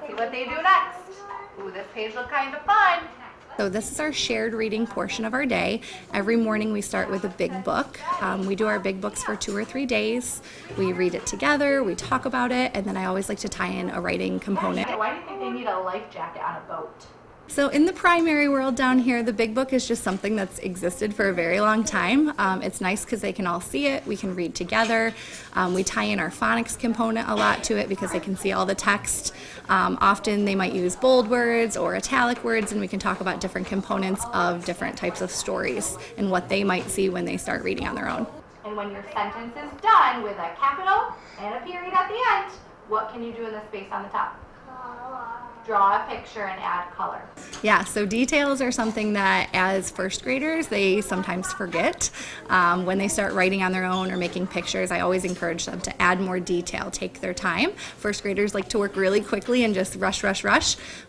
Let's see what they do next. Ooh, this page looks kind of fun. So this is our shared reading portion of our day. Every morning we start with a big book. We do our big books for 2 or 3 days. We read it together, we talk about it, and then I always like to tie in a writing component. Why do you think they need a life jacket on a boat? So in the primary world down here, the big book is just something that's existed for a very long time. It's nice because they can all see it, we can read together. We tie in our phonics component a lot to it because they can see all the text. Often they might use bold words or italic words, and we can talk about different components of different types of stories and what they might see when they start reading on their own. And when your sentence is done with a capital and a period at the end, what can you do in the space on the top? Draw a picture and add color. Yeah, so details are something that as first graders they sometimes forget. When they start writing on their own or making pictures, I always encourage them to add more detail, take their time. First graders like to work really quickly and just rush,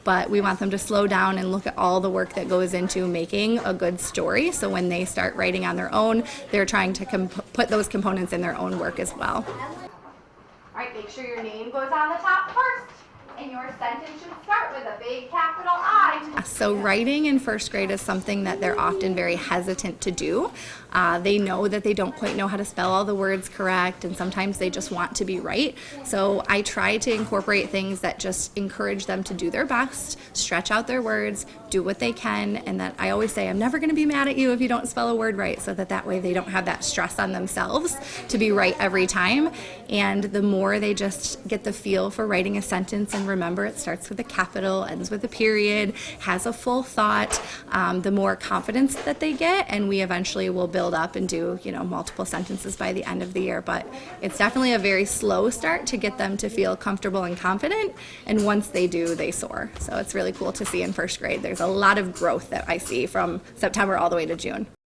but we want them to slow down and look at all the work that goes into making a good story. So when they start writing on their own, they're trying to put those components in their own work as well. All right, make sure your name goes on the top first. And your sentence should start with a big capital I. So writing in first grade is something that they're often very hesitant to do. They know that they don't quite know how to spell all the words correct, and sometimes they just want to be right. So I try to incorporate things that just encourage them to do their best, stretch out their words, do what they can, and that I always say, I'm never going to be mad at you if you don't spell a word right, so that way they don't have that stress on themselves to be right every time. And the more they just get the feel for writing a sentence, and remember it starts with a capital, ends with a period, has a full thought, the more confidence that they get, and we eventually will build up and do multiple sentences by the end of the year. But it's definitely a very slow start to get them to feel comfortable and confident, and once they do, they soar. So it's really cool to see in first grade. There's a lot of growth that I see from September all the way to June.